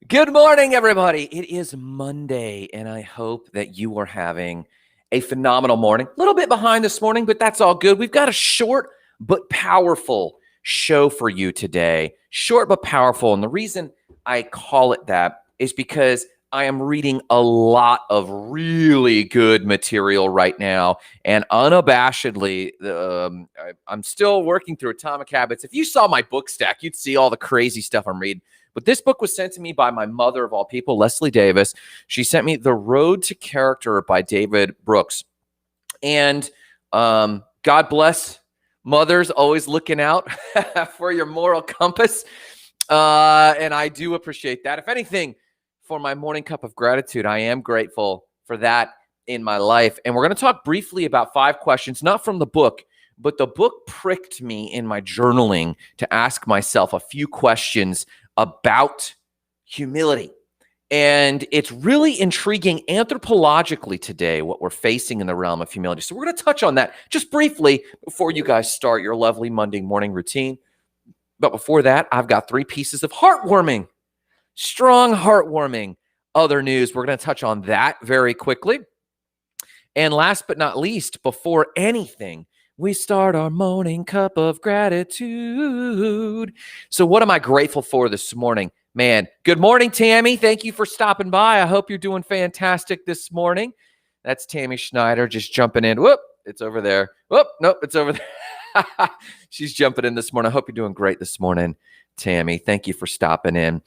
Good morning, everybody. It is Monday, and I hope that you are having a phenomenal morning. A little bit behind this morning, but that's all good. We've got a short but powerful show for you today. Short but powerful. And the reason I call it that is because I am reading a lot of really good material right now. And unabashedly, I'm still working through Atomic Habits. If you saw my book stack, you'd see all the crazy stuff I'm reading. But this book was sent to me by my mother of all people, Leslie Davis. She sent me The Road to Character by David Brooks. And God bless mothers, always looking out for your moral compass. And I do appreciate that. If anything, for my morning cup of gratitude, I am grateful for that in my life. And we're going to talk briefly about 5 questions, not from the book, but the book pricked me in my journaling to ask myself a few questions about humility. And it's really intriguing anthropologically today, what we're facing in the realm of humility. So we're going to touch on that just briefly before you guys start your lovely Monday morning routine. But before that, I've got 3 pieces of heartwarming, strong heartwarming other news. We're going to touch on that very quickly. And last but not least, before anything, we start our morning cup of gratitude. So what am I grateful for this morning? Man, good morning, Tammy. Thank you for stopping by. I hope you're doing fantastic this morning. That's Tammy Schneider just jumping in. Whoop, it's over there. Whoop, nope, it's over there. She's jumping in this morning. I hope you're doing great this morning, Tammy. Thank you for stopping in.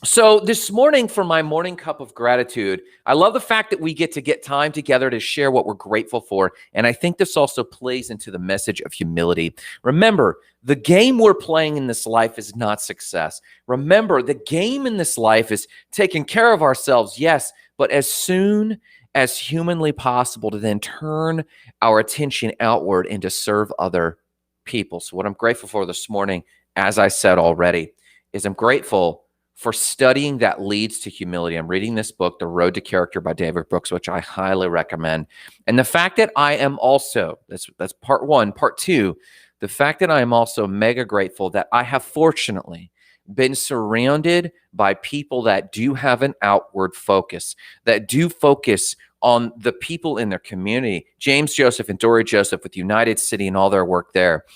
So this morning for my morning cup of gratitude, I love the fact that we get time together to share what we're grateful for. And I think this also plays into the message of humility. Remember, the game we're playing in this life is not success. Remember, the game in this life is taking care of ourselves, yes, but as soon as humanly possible to then turn our attention outward and to serve other people. So what I'm grateful for this morning, as I said already, is I'm grateful for studying that leads to humility. I'm reading this book, The Road to Character by David Brooks, which I highly recommend. And the fact that I am also, that's part 1. Part 2, the fact that I am also mega grateful that I have fortunately been surrounded by people that do have an outward focus, that do focus on the people in their community. James Joseph and Dory Joseph with United City and all their work there.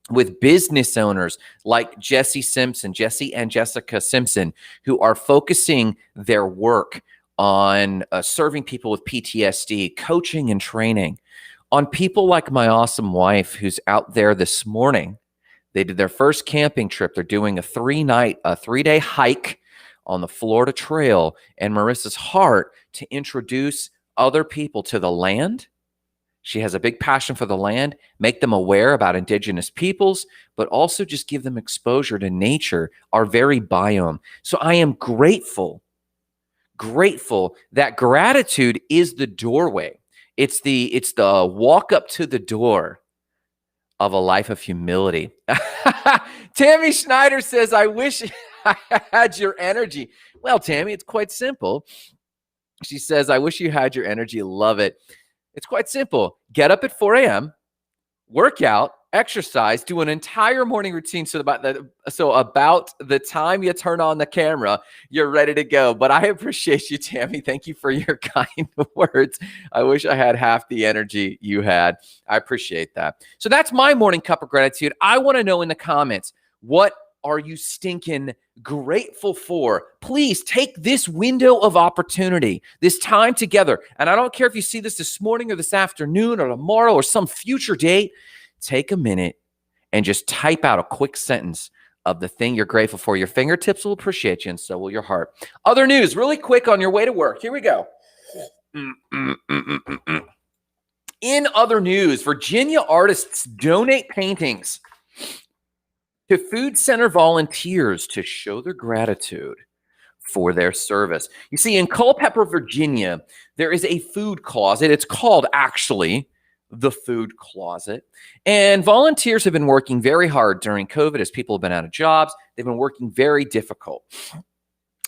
With business owners like Jesse and Jessica Simpson, who are focusing their work on serving people with PTSD, coaching and training, on people like my awesome wife who's out there this morning. They did their first camping trip. They're doing a 3-day hike on the Florida Trail, and Marissa's heart to introduce other people to the land. She has a big passion for the land, make them aware about indigenous peoples, but also just give them exposure to nature, our very biome. So I am grateful that gratitude is the doorway. It's the walk up to the door of a life of humility. Tammy Schneider says, I wish I had your energy. Well, Tammy, it's quite simple. She says, I wish you had your energy. Love it. It's quite simple. Get up at 4 a.m., work out, exercise, do an entire morning routine so about the time you turn on the camera, you're ready to go. But I appreciate you, Tammy. Thank you for your kind words. I wish I had half the energy you had. I appreciate that. So that's my morning cup of gratitude. I want to know in the comments, what are you stinking grateful for? Please take this window of opportunity, this time together. And I don't care if you see this morning or this afternoon or tomorrow or some future date. Take a minute and just type out a quick sentence of the thing you're grateful for. Your fingertips will appreciate you, and so will your heart. Other news, really quick on your way to work. Here we go. In other news, Virginia artists donate paintings to food center volunteers to show their gratitude for their service. You see, in Culpeper, Virginia, there is a food closet. It's called, actually, the Food Closet. And volunteers have been working very hard during COVID as people have been out of jobs. They've been working very difficult.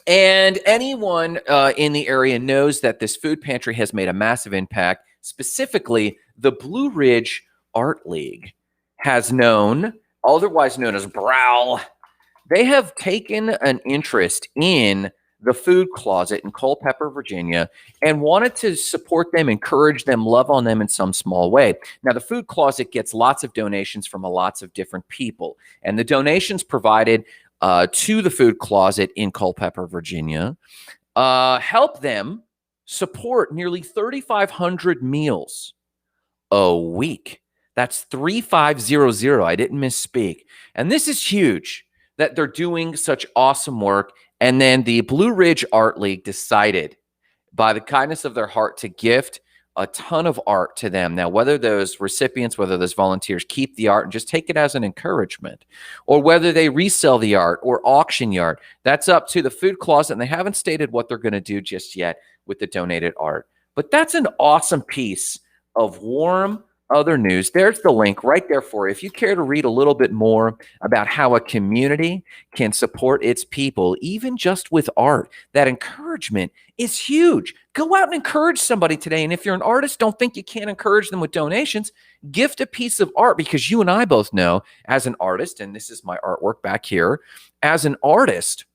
And anyone in the area knows that this food pantry has made a massive impact. Specifically, the Blue Ridge Art League has known, otherwise known as BROWL, They have taken an interest in the food closet in Culpeper, Virginia, and wanted to support them, encourage them, love on them in some small way. Now, the food closet gets lots of donations from lots of different people, and the donations provided to the food closet in Culpeper, Virginia, help them support nearly 3,500 meals a week. That's 3,500. I didn't misspeak. And this is huge that they're doing such awesome work. And then the Blue Ridge Art League decided, by the kindness of their heart, to gift a ton of art to them. Now, whether those recipients, whether those volunteers keep the art and just take it as an encouragement, or whether they resell the art or auction the art, that's up to the food closet. And they haven't stated what they're going to do just yet with the donated art. But that's an awesome piece of warm other news. There's the link right there for you. If you care to read a little bit more about how a community can support its people, even just with art, that encouragement is huge. Go out and encourage somebody today. And if you're an artist, don't think you can't encourage them with donations. Gift a piece of art, because you and I both know, as an artist, and this is my artwork back here, as an artist,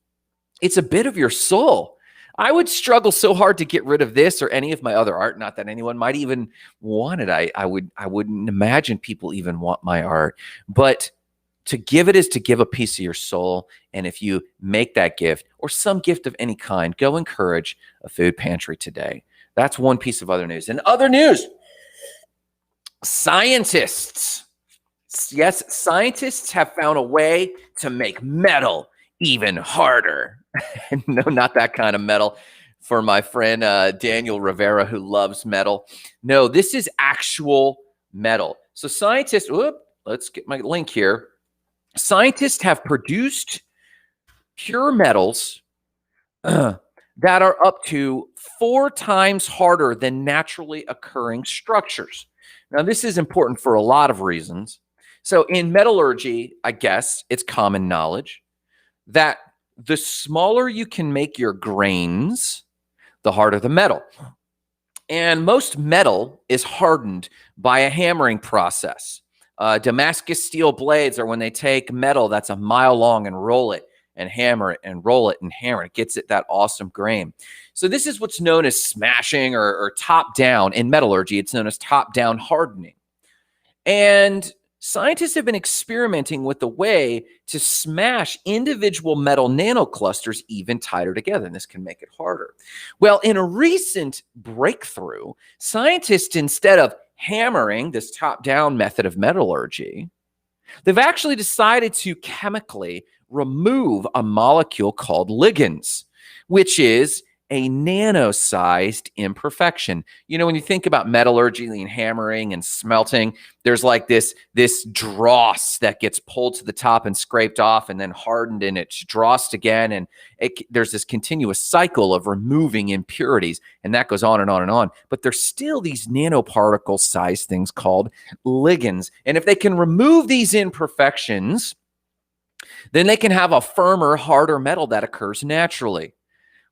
it's a bit of your soul. I would struggle so hard to get rid of this or any of my other art. Not that anyone might even want it. I wouldn't imagine people even want my art. But to give it is to give a piece of your soul. And if you make that gift or some gift of any kind, go encourage a food pantry today. That's one piece of other news. And other news, scientists. Yes, scientists have found a way to make metal even harder. No, not that kind of metal for my friend Daniel Rivera, who loves metal. No, this is actual metal. So scientists, let's get my link here. Scientists have produced pure metals that are up to 4 times harder than naturally occurring structures. Now, this is important for a lot of reasons. So in metallurgy, I guess it's common knowledge that the smaller you can make your grains, the harder the metal. And most metal is hardened by a hammering process. Damascus steel blades are when they take metal that's a mile long and roll it and hammer it and roll it and hammer it. It gets it that awesome grain. So this is what's known as smashing or top down. In metallurgy, it's known as top down hardening. And scientists have been experimenting with a way to smash individual metal nanoclusters even tighter together, and this can make it harder. Well, in a recent breakthrough, scientists, instead of hammering this top-down method of metallurgy, they've actually decided to chemically remove a molecule called ligands, which is a nano-sized imperfection. You know, when you think about metallurgy and hammering and smelting, there's like this dross that gets pulled to the top and scraped off and then hardened, and it's drossed again. And there's this continuous cycle of removing impurities, and that goes on and on and on. But there's still these nanoparticle-sized things called ligands. And if they can remove these imperfections, then they can have a firmer, harder metal that occurs naturally.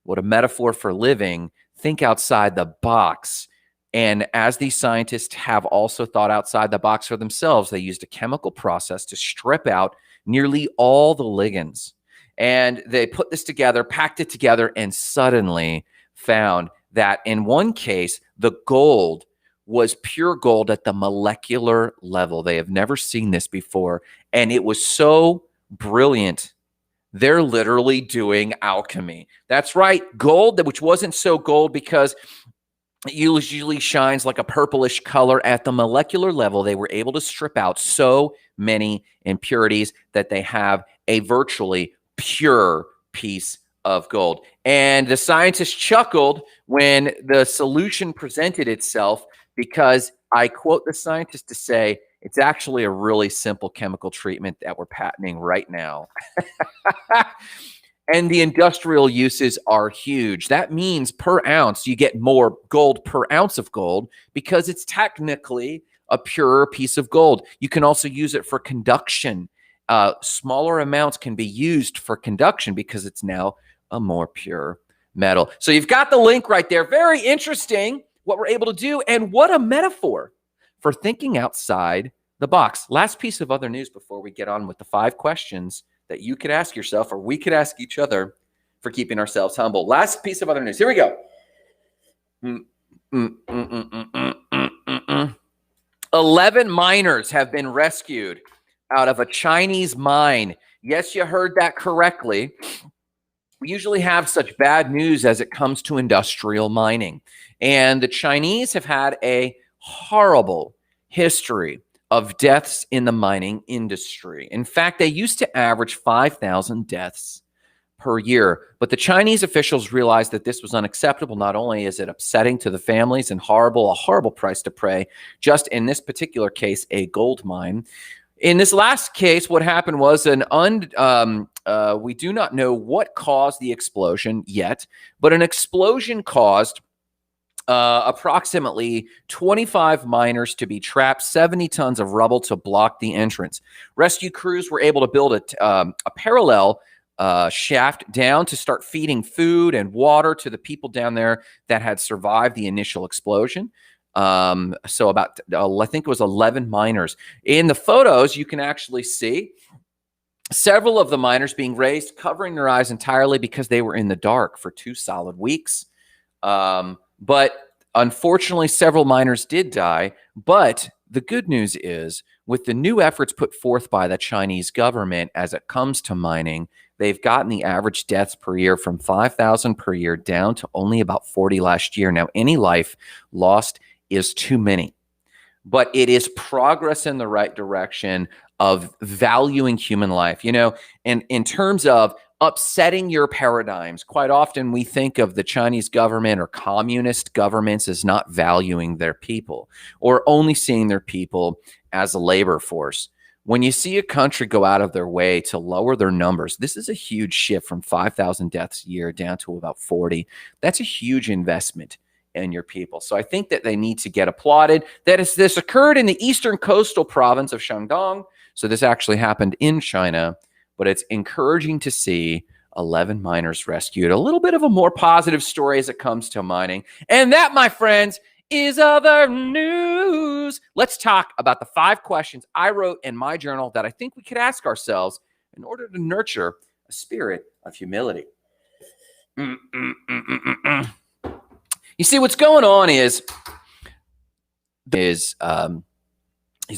What a metaphor for living. Think outside the box. And as these scientists have also thought outside the box for themselves, they used a chemical process to strip out nearly all the ligands. And they put this together, packed it together, and suddenly found that in one case, the gold was pure gold at the molecular level. They have never seen this before. And it was so brilliant. They're literally doing alchemy. That's right. Gold, which wasn't so gold because it usually shines like a purplish color at the molecular level, they were able to strip out so many impurities that they have a virtually pure piece of gold. And the scientists chuckled when the solution presented itself because I quote the scientist to say, it's actually a really simple chemical treatment that we're patenting right now. And the industrial uses are huge. That means per ounce, you get more gold per ounce of gold because it's technically a purer piece of gold. You can also use it for conduction. Smaller amounts can be used for conduction because it's now a more pure metal. So you've got the link right there. Very interesting what we're able to do, and what a metaphor for thinking outside the box. Last piece of other news before we get on with the 5 questions that you could ask yourself, or we could ask each other, for keeping ourselves humble. Last piece of other news. Here we go. 11 miners have been rescued out of a Chinese mine. Yes, you heard that correctly. We usually have such bad news as it comes to industrial mining. And the Chinese have had a horrible history of deaths in the mining industry. In fact, they used to average 5,000 deaths per year. But the Chinese officials realized that this was unacceptable. Not only is it upsetting to the families and a horrible price to pay, just in this particular case, a gold mine. In this last case, what happened was we do not know what caused the explosion yet, but an explosion caused approximately 25 miners to be trapped, 70 tons of rubble to block the entrance. Rescue crews were able to build a parallel shaft down to start feeding food and water to the people down there that had survived the initial explosion. So about, I think it was 11 miners. In the photos, you can actually see several of the miners being raised, covering their eyes entirely because they were in the dark for 2 solid weeks. But unfortunately, several miners did die. But the good news is, with the new efforts put forth by the Chinese government as it comes to mining, they've gotten the average deaths per year from 5,000 per year down to only about 40 last year. Now, any life lost is too many, but it is progress in the right direction of valuing human life. You know, and in terms of upsetting your paradigms, quite often we think of the Chinese government or communist governments as not valuing their people or only seeing their people as a labor force. When you see a country go out of their way to lower their numbers, this is a huge shift from 5,000 deaths a year down to about 40. That's a huge investment in your people. So I think that they need to get applauded. This occurred in the eastern coastal province of Shandong. So this actually happened in China, but it's encouraging to see 11 miners rescued. A little bit of a more positive story as it comes to mining. And that, my friends, is other news. Let's talk about the 5 questions I wrote in my journal that I think we could ask ourselves in order to nurture a spirit of humility. You see, what's going on is his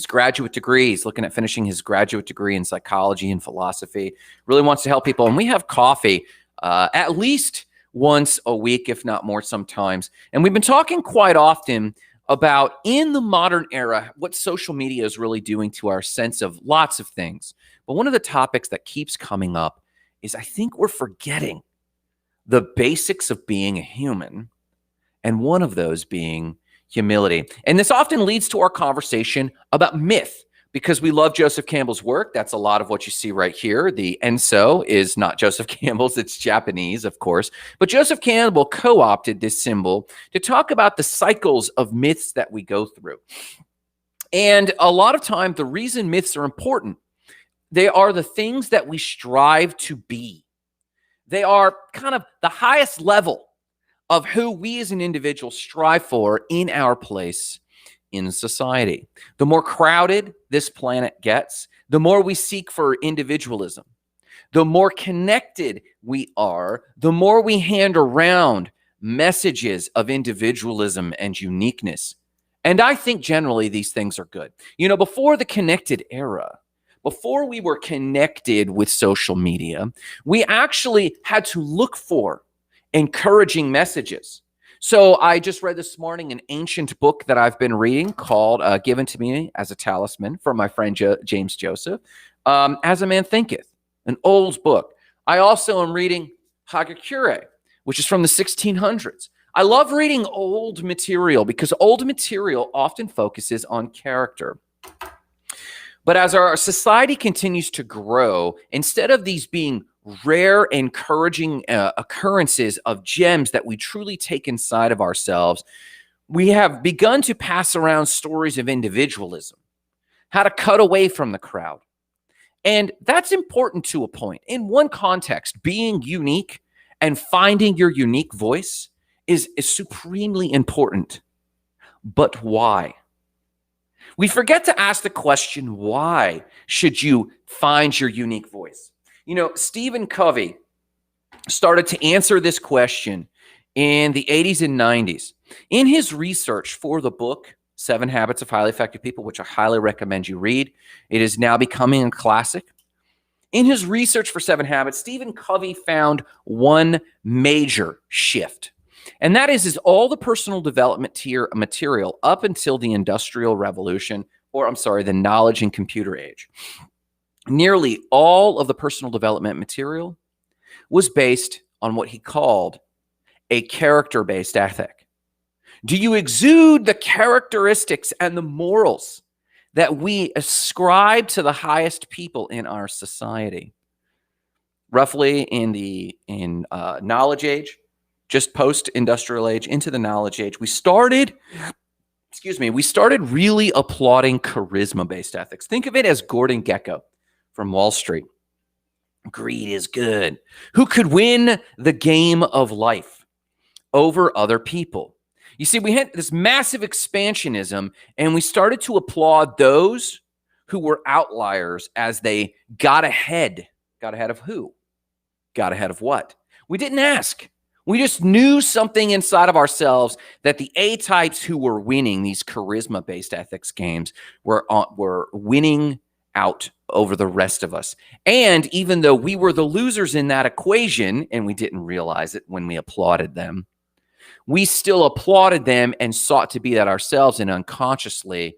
graduate degree. He's looking at finishing his graduate degree in psychology and philosophy. Really wants to help people. And we have coffee at least once a week, if not more sometimes. And we've been talking quite often about, in the modern era, what social media is really doing to our sense of lots of things. But one of the topics that keeps coming up is, I think we're forgetting the basics of being a human, and one of those being humility. And this often leads to our conversation about myth, because we love Joseph Campbell's work. That's a lot of what you see right here. The Enso is not Joseph Campbell's, it's Japanese, of course. But Joseph Campbell co-opted this symbol to talk about the cycles of myths that we go through. And a lot of time, the reason myths are important, they are the things that we strive to be. They are kind of the highest level of who we as an individual strive for in our place in society. The more crowded this planet gets, the more we seek for individualism. The more connected we are, the more we hand around messages of individualism and uniqueness. And I think generally these things are good. You know, before the connected era, before we were connected with social media, we actually had to look for encouraging messages. So I just read this morning an ancient book that I've been reading called Given to Me as a Talisman from my friend James Joseph, As a Man Thinketh, an old book. I also am reading Hagakure, which is from the 1600s. I love reading old material because old material often focuses on character. But as our society continues to grow, instead of these being rare, encouraging occurrences of gems that we truly take inside of ourselves, we have begun to pass around stories of individualism, how to cut away from the crowd. And that's important to a point. In one context, being unique and finding your unique voice is supremely important. But why? We forget to ask the question, why should you find your unique voice? Stephen Covey started to answer this question in the 80s and 90s. In his research for the book, 7 Habits of Highly Effective People, which I highly recommend you read. It is now becoming a classic. In his research for 7 Habits, Stephen Covey found one major shift. And that is all the personal development material up until the Industrial Revolution, the knowledge and computer age. Nearly all of the personal development material was based on what he called a character-based ethic. Do you exude the characteristics and the morals that we ascribe to the highest people in our society? Roughly in knowledge age, just post-industrial age into the knowledge age, we started really applauding charisma-based ethics. Think of it as Gordon Gekko from Wall Street. Greed is good. Who could win the game of life over other people? You see, we had this massive expansionism, and we started to applaud those who were outliers as they got ahead. Got ahead of who? Got ahead of what? We didn't ask. We just knew something inside of ourselves that the A-types who were winning these charisma-based ethics games were winning out over the rest of us. And even though we were the losers in that equation, and we didn't realize it when we applauded them, we still applauded them and sought to be that ourselves. And unconsciously,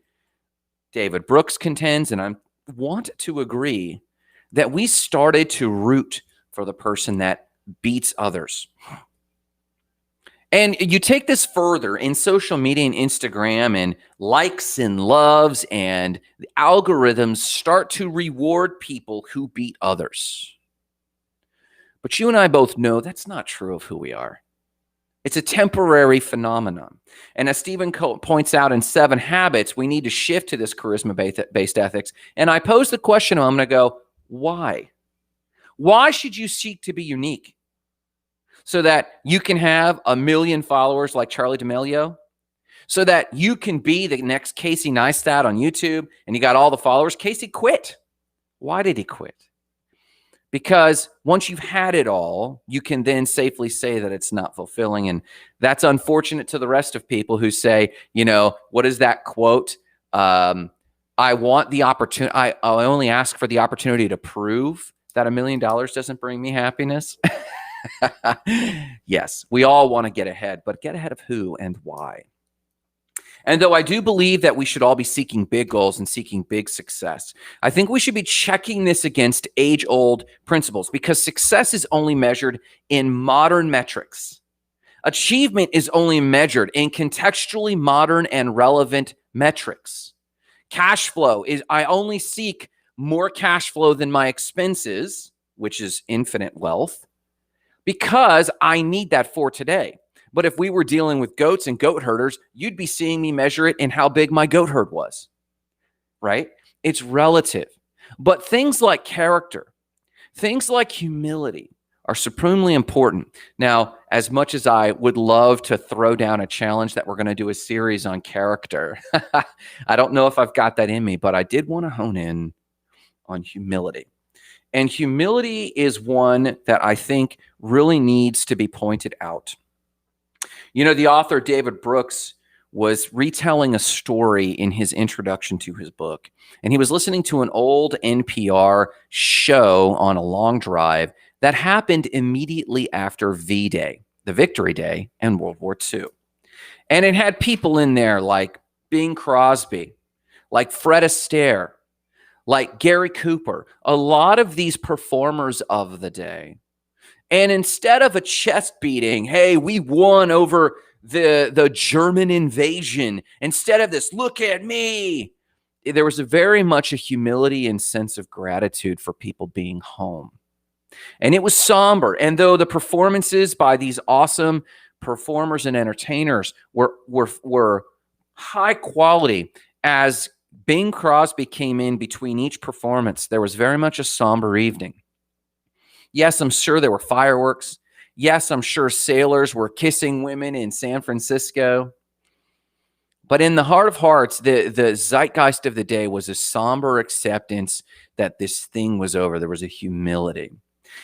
David Brooks contends, and I want to agree, that we started to root for the person that beats others. And you take this further in social media and Instagram, and likes and loves, and the algorithms start to reward people who beat others. But you and I both know that's not true of who we are. It's a temporary phenomenon. And as Stephen points out in 7 Habits, we need to shift to this charisma-based ethics. And I pose the question, I'm going to go, why? Why should you seek to be unique? So that you can have 1 million followers like Charlie D'Amelio? So that you can be the next Casey Neistat on YouTube and you got all the followers? Casey quit. Why did he quit? Because once you've had it all, you can then safely say that it's not fulfilling. And that's unfortunate to the rest of people who say, what is that quote? I want the opportunity. I only ask for the opportunity to prove that $1 million doesn't bring me happiness. Yes, we all want to get ahead, but get ahead of who and why? And though I do believe that we should all be seeking big goals and seeking big success, I think we should be checking this against age-old principles, because success is only measured in modern metrics. Achievement is only measured in contextually modern and relevant metrics. Cash flow is, I only seek more cash flow than my expenses, which is infinite wealth, because I need that for today. But if we were dealing with goats and goat herders, you'd be seeing me measure it in how big my goat herd was, right? It's relative. But things like character, things like humility are supremely important. Now, as much as I would love to throw down a challenge that we're going to do a series on character, I don't know if I've got that in me, but I did want to hone in on humility. And humility is one that I think really needs to be pointed out. The author David Brooks was retelling a story in his introduction to his book. And he was listening to an old NPR show on a long drive that happened immediately after V-Day, the Victory Day, and World War II. And it had people in there like Bing Crosby, like Fred Astaire, like Gary Cooper, a lot of these performers of the day. And instead of a chest beating, hey, we won over the German invasion, instead of this, look at me, there was very much a humility and sense of gratitude for people being home. And it was somber. And though the performances by these awesome performers and entertainers were high quality, as Bing Crosby came in between each performance, there was very much a somber evening. Yes, I'm sure there were fireworks. Yes, I'm sure sailors were kissing women in San Francisco. But in the heart of hearts, the zeitgeist of the day was a somber acceptance that this thing was over. There was a humility.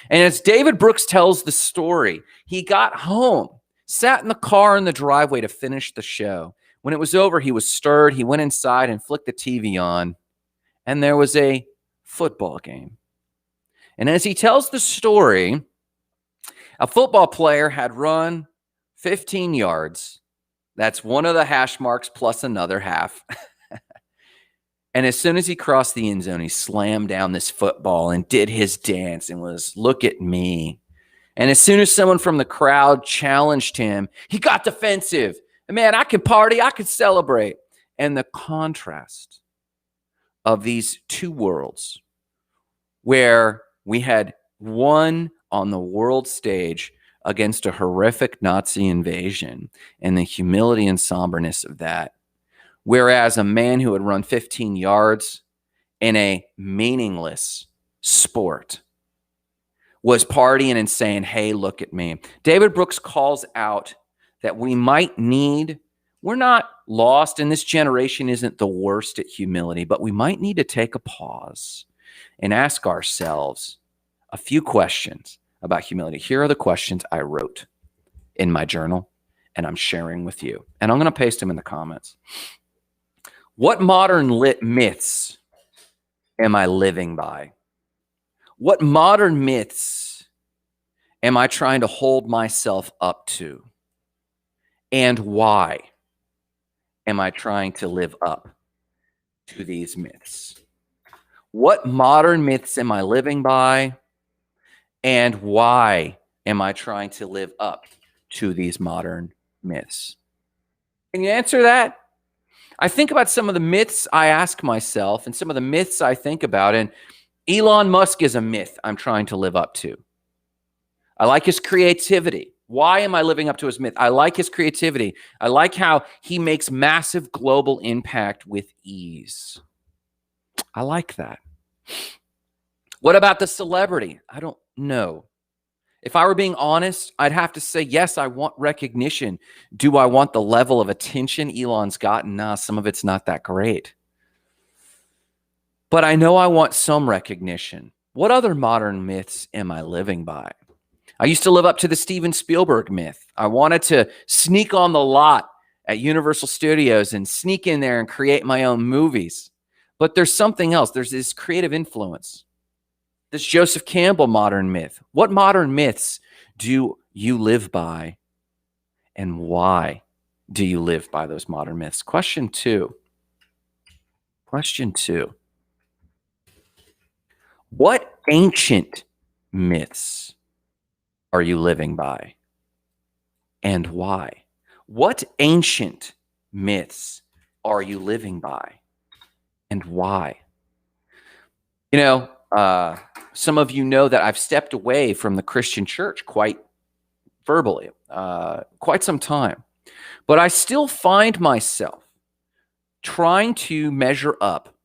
And as David Brooks tells the story, he got home, sat in the car in the driveway to finish the show. When it was over, he was stirred. He went inside and flicked the TV on, and there was a football game. And as he tells the story, a football player had run 15 yards. That's one of the hash marks plus another half. And as soon as he crossed the end zone, he slammed down this football and did his dance and was, look at me. And as soon as someone from the crowd challenged him, he got defensive. Man, I can party, I can celebrate. And the contrast of these two worlds, where we had one on the world stage against a horrific Nazi invasion, and the humility and somberness of that, whereas a man who had run 15 yards in a meaningless sport was partying and saying, hey, look at me. David Brooks calls out that we might need, we're not lost, and this generation isn't the worst at humility, but we might need to take a pause and ask ourselves a few questions about humility. Here are the questions I wrote in my journal, and I'm sharing with you. And I'm going to paste them in the comments. What modern myths am I living by? What modern myths am I trying to hold myself up to? And why am I trying to live up to these myths? What modern myths am I living by? And why am I trying to live up to these modern myths? Can you answer that? I think about some of the myths I ask myself and some of the myths I think about, and Elon Musk is a myth I'm trying to live up to. I like his creativity. Why am I living up to his myth? I like his creativity. I like how he makes massive global impact with ease. I like that. What about the celebrity? I don't know. If I were being honest, I'd have to say, yes, I want recognition. Do I want the level of attention Elon's gotten? Nah, some of it's not that great. But I know I want some recognition. What other modern myths am I living by? I used to live up to the Steven Spielberg myth. I wanted to sneak on the lot at Universal Studios and sneak in there and create my own movies. But there's something else. There's this creative influence. This Joseph Campbell modern myth. What modern myths do you live by, and why do you live by those modern myths? Question two. What ancient myths are you living by, and why? What ancient myths are you living by, and why? You know, some of you know that I've stepped away from the Christian church quite verbally, quite some time. But I still find myself trying to measure up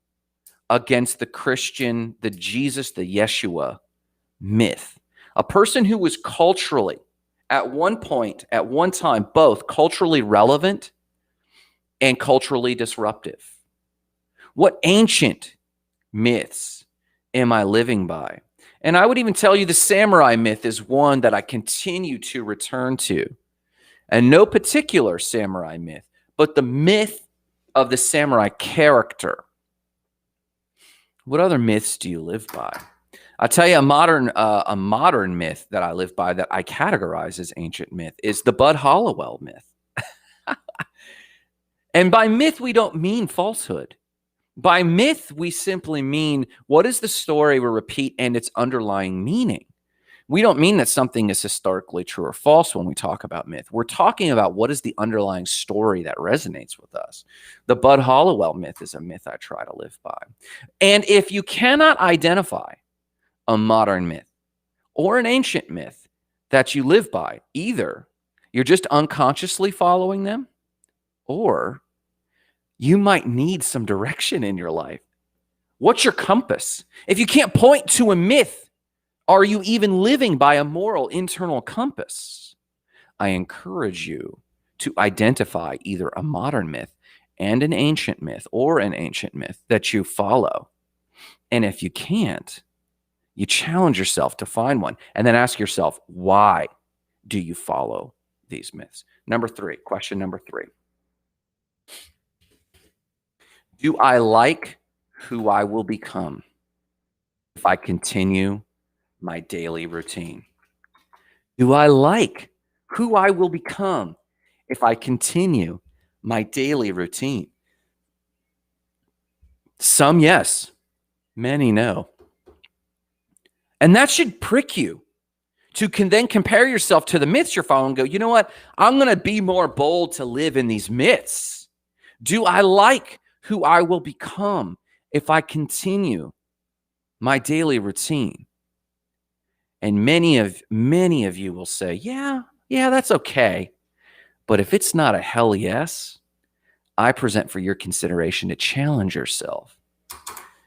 against the Christian, the Jesus, the Yeshua myth. A person who was culturally, at one point, at one time, both culturally relevant and culturally disruptive. What ancient myths am I living by? And I would even tell you the samurai myth is one that I continue to return to. And no particular samurai myth, but the myth of the samurai character. What other myths do you live by? I'll tell you a modern myth that I live by that I categorize as ancient myth is the Bud Hollowell myth. And by myth, we don't mean falsehood. By myth, we simply mean what is the story we repeat and its underlying meaning. We don't mean that something is historically true or false when we talk about myth. We're talking about what is the underlying story that resonates with us. The Bud Hollowell myth is a myth I try to live by. And if you cannot identify a modern myth or an ancient myth that you live by, either you're just unconsciously following them, or you might need some direction in your life. What's your compass? If you can't point to a myth, are you even living by a moral internal compass? I encourage you to identify either a modern myth and an ancient myth that you follow? And if you can't, you challenge yourself to find one and then ask yourself, why do you follow these myths? Question number 3. Do I like who I will become if I continue my daily routine? Do I like who I will become if I continue my daily routine? Some yes, many no. And that should prick you to then compare yourself to the myths you're following and go, you know what? I'm going to be more bold to live in these myths. Do I like who I will become if I continue my daily routine? And many of you will say, yeah, that's okay. But if it's not a hell yes, I present for your consideration to challenge yourself,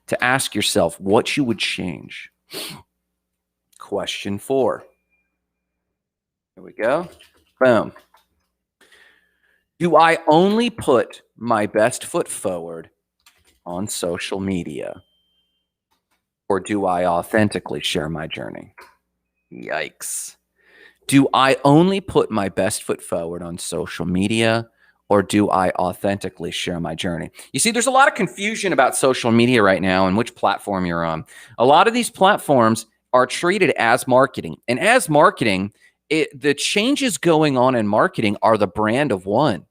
to ask yourself what you would change. Question 4. Here we go. Boom. Do I only put my best foot forward on social media, or do I authentically share my journey? Yikes. Do I only put my best foot forward on social media, or do I authentically share my journey? You see, there's a lot of confusion about social media right now and which platform you're on. A lot of these platforms are treated as marketing. And as marketing, the changes going on in marketing are the brand of one.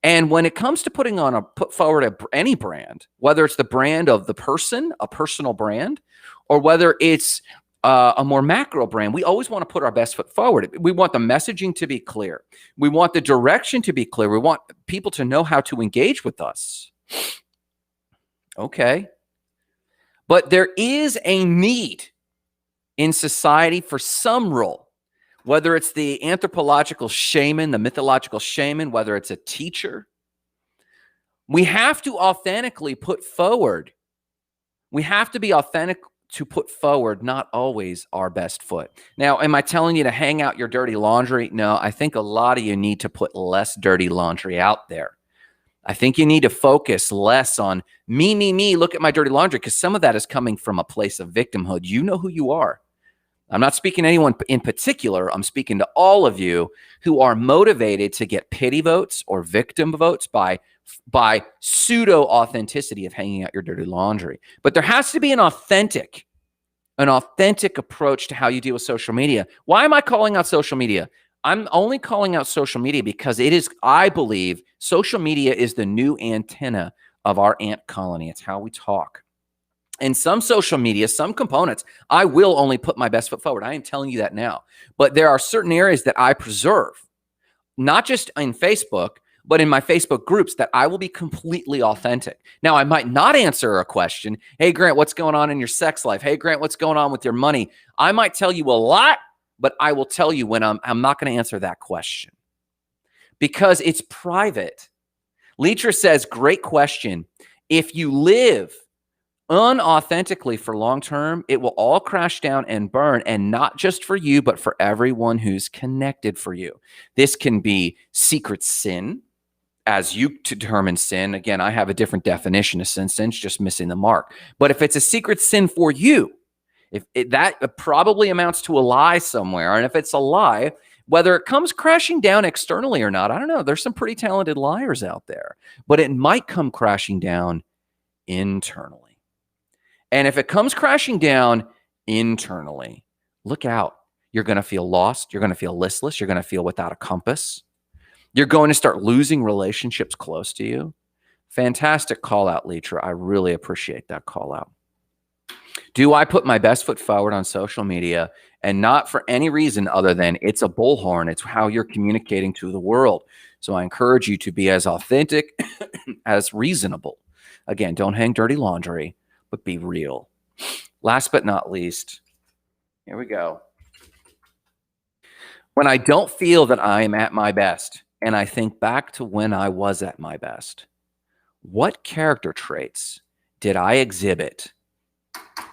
And when it comes to put forward any brand, whether it's the brand of the person, a personal brand, or whether it's a more macro brand, we always want to put our best foot forward. We want the messaging to be clear. We want the direction to be clear. We want people to know how to engage with us. Okay. But there is a need in society for some role, whether it's the anthropological shaman, the mythological shaman, whether it's a teacher. We have to authentically put forward. We have to be authentic to put forward, not always our best foot. Now, am I telling you to hang out your dirty laundry? No, I think a lot of you need to put less dirty laundry out there. I think you need to focus less on me, look at my dirty laundry, because some of that is coming from a place of victimhood. You know who you are. I'm not speaking to anyone in particular. I'm speaking to all of you who are motivated to get pity votes or victim votes by pseudo authenticity of hanging out your dirty laundry. But there has to be an authentic approach to how you deal with social media. Why am I calling out social media? I'm only calling out social media because I believe social media is the new antenna of our ant colony. It's how we talk. And some social media, some components, I will only put my best foot forward. I am telling you that now. But there are certain areas that I preserve, not just in Facebook, but in my Facebook groups, that I will be completely authentic. Now, I might not answer a question. Hey, Grant, what's going on in your sex life? Hey, Grant, what's going on with your money? I might tell you a lot, but I will tell you when I'm not going to answer that question because it's private. Leitra says, great question. If you live unauthentically for long term, it will all crash down and burn, and not just for you, but for everyone who's connected for you. This can be secret sin, as you determine sin. Again, I have a different definition of sin. Sin's just missing the mark. But if it's a secret sin for you, that probably amounts to a lie somewhere. And if it's a lie, whether it comes crashing down externally or not, I don't know. There's some pretty talented liars out there, but it might come crashing down internally. And if it comes crashing down internally, look out. You're going to feel lost. You're going to feel listless. You're going to feel without a compass. You're going to start losing relationships close to you. Fantastic call out, Leitra. I really appreciate that call out. Do I put my best foot forward on social media, and not for any reason other than it's a bullhorn? It's how you're communicating to the world. So I encourage you to be as authentic as reasonable. Again, don't hang dirty laundry, but be real. Last but not least, here we go. When I don't feel that I am at my best, and I think back to when I was at my best, what character traits did I exhibit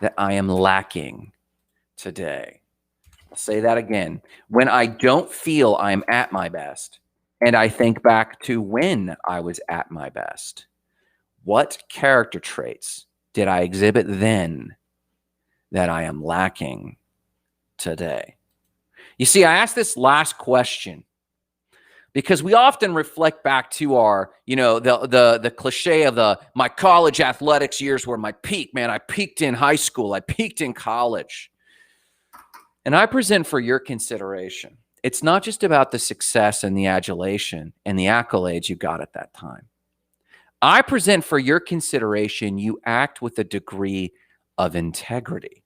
that I am lacking today? I'll say that again. When I don't feel I'm at my best, and I think back to when I was at my best, What character traits did I exhibit then that I am lacking today? You see, I asked this last question because we often reflect back to our, the cliche of my college athletics years were my peak, man. I peaked in high school. I peaked in college. And I present for your consideration. It's not just about the success and the adulation and the accolades you got at that time. I present for your consideration, you act with a degree of integrity.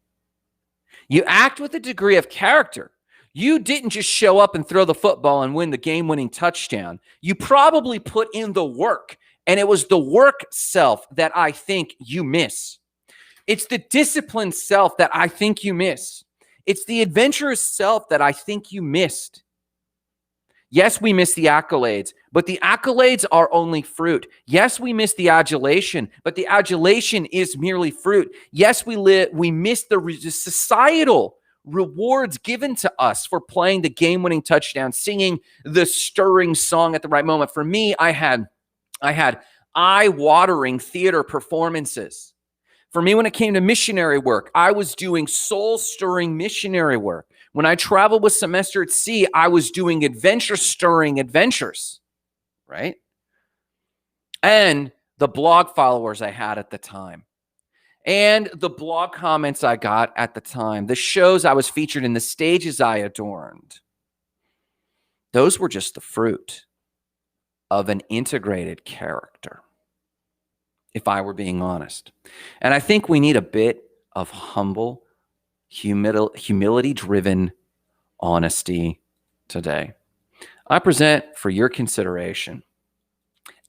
You act with a degree of character. You didn't just show up and throw the football and win the game-winning touchdown. You probably put in the work, and it was the work self that I think you miss. It's the disciplined self that I think you miss. It's the adventurous self that I think you missed. Yes, we miss the accolades, but the accolades are only fruit. Yes, we miss the adulation, but the adulation is merely fruit. Yes, we miss the societal rewards given to us for playing the game-winning touchdown, singing the stirring song at the right moment. For me, I had eye-watering theater performances. For me, when it came to missionary work, I was doing soul-stirring missionary work. When I traveled with Semester at Sea, I was doing adventure-stirring adventures, right? And the blog followers I had at the time, and the blog comments I got at the time, the shows I was featured in, the stages I adorned, those were just the fruit of an integrated character, if I were being honest. And I think we need a bit of humble, humility-driven honesty today. I present for your consideration.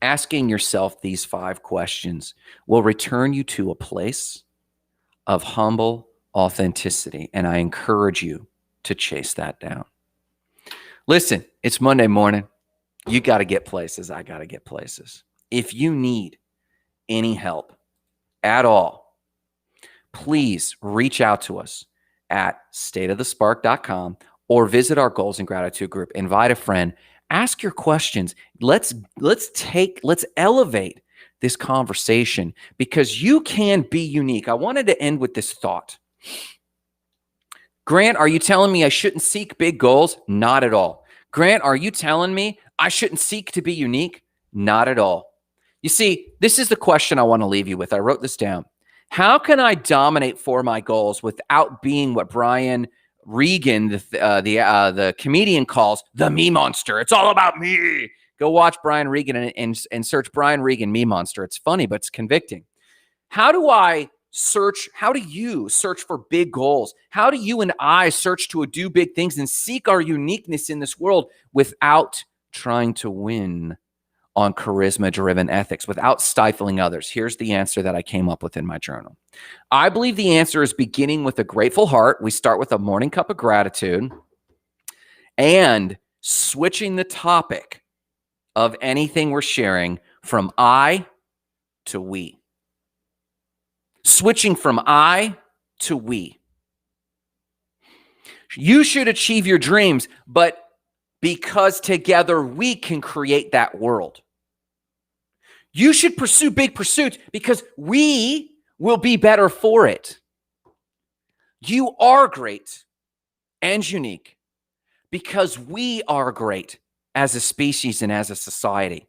Asking yourself these 5 questions will return you to a place of humble authenticity, and I encourage you to chase that down. Listen, it's Monday morning. You got to get places. I got to get places. If you need any help at all, please reach out to us at stateofthespark.com or visit our Goals and Gratitude group. Invite a friend. Ask your questions. Let's elevate this conversation because you can be unique. I wanted to end with this thought. Grant, are you telling me I shouldn't seek big goals? Not at all. Grant, are you telling me I shouldn't seek to be unique? Not at all. You see, this is the question I want to leave you with. I wrote this down. How can I dominate for my goals without being what Brian Regan, the comedian, calls the me monster? It's all about me. Go watch Brian Regan and search Brian Regan me monster. It's funny, but it's convicting. How do you search for big goals? How do you and I search to do big things and seek our uniqueness in this world without trying to win on charisma-driven ethics, without stifling others? Here's the answer that I came up with in my journal. I believe the answer is beginning with a grateful heart. We start with a morning cup of gratitude and switching the topic of anything we're sharing from I to we. Switching from I to we. You should achieve your dreams, but because together we can create that world. You should pursue big pursuits because we will be better for it. You are great and unique because we are great as a species and as a society.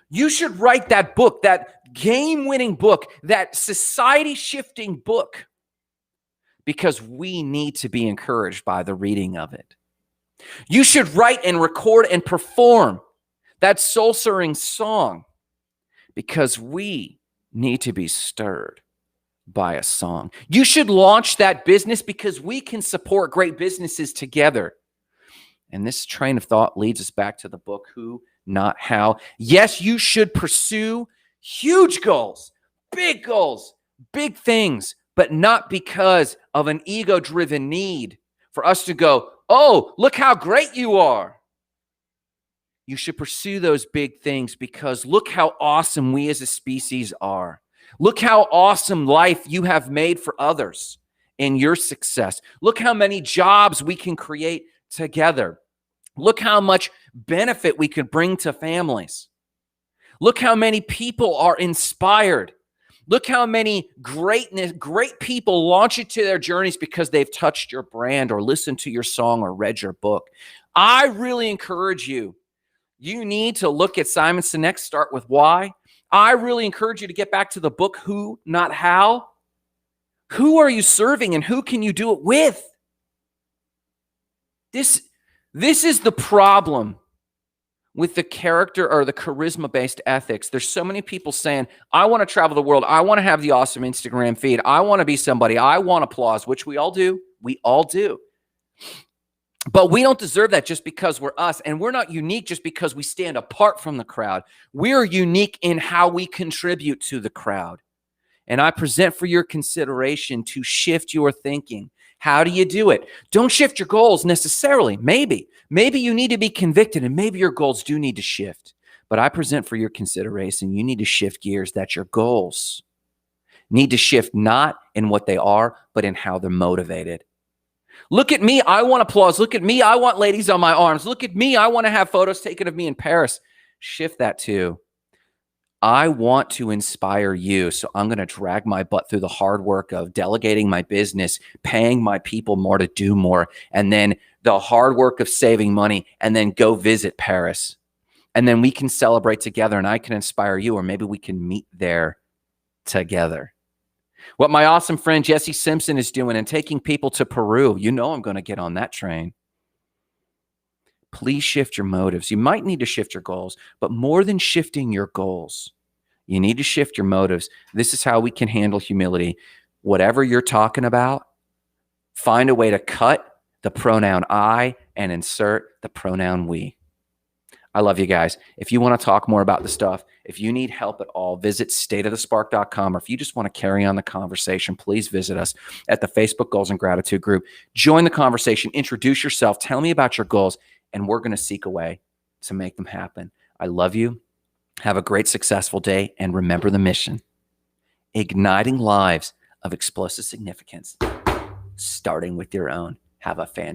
You should write that book, that game-winning book, that society-shifting book, because we need to be encouraged by the reading of it. You should write and record and perform that soul-stirring song because we need to be stirred by a song. You should launch that business because we can support great businesses together. And this train of thought leads us back to the book, Who, Not How. Yes, you should pursue huge goals, big things, but not because of an ego-driven need for us to go, oh, look how great you are. You should pursue those big things because look how awesome we as a species are. Look how awesome life you have made for others in your success. Look how many jobs we can create together. Look how much benefit we could bring to families. Look how many people are inspired. Look how many great people launch into their journeys because they've touched your brand or listened to your song or read your book. I really encourage you. You need to look at Simon Sinek's Start With Why. I really encourage you to get back to the book, Who, Not How. Who are you serving and who can you do it with? This is the problem with the character or the charisma-based ethics. There's so many people saying, I want to travel the world. I want to have the awesome Instagram feed. I want to be somebody. I want applause, which we all do. We all do. But we don't deserve that just because we're us. And we're not unique just because we stand apart from the crowd. We're unique in how we contribute to the crowd. And I present for your consideration to shift your thinking. How do you do it? Don't shift your goals necessarily. Maybe you need to be convicted and maybe your goals do need to shift. But I present for your consideration, you need to shift gears, that your goals need to shift not in what they are, but in how they're motivated. Look at me. I want applause. Look at me. I want ladies on my arms. Look at me. I want to have photos taken of me in Paris. Shift that too. I want to inspire you, so I'm going to drag my butt through the hard work of delegating my business, paying my people more to do more, and then the hard work of saving money, and then go visit Paris. And then we can celebrate together, and I can inspire you, or maybe we can meet there together. What my awesome friend Jesse Simpson is doing and taking people to Peru, you know I'm going to get on that train. Please shift your motives. You might need to shift your goals, but more than shifting your goals, you need to shift your motives. This is how we can handle humility. Whatever you're talking about, find a way to cut the pronoun I and insert the pronoun we. I love you guys. If you want to talk more about this stuff, if you need help at all, visit stateofthespark.com, or if you just want to carry on the conversation, please visit us at the Facebook Goals and Gratitude group. Join the conversation, introduce yourself, tell me about your goals, and we're going to seek a way to make them happen. I love you. Have a great, successful day, and remember the mission: igniting lives of explosive significance, starting with your own. Have a fantastic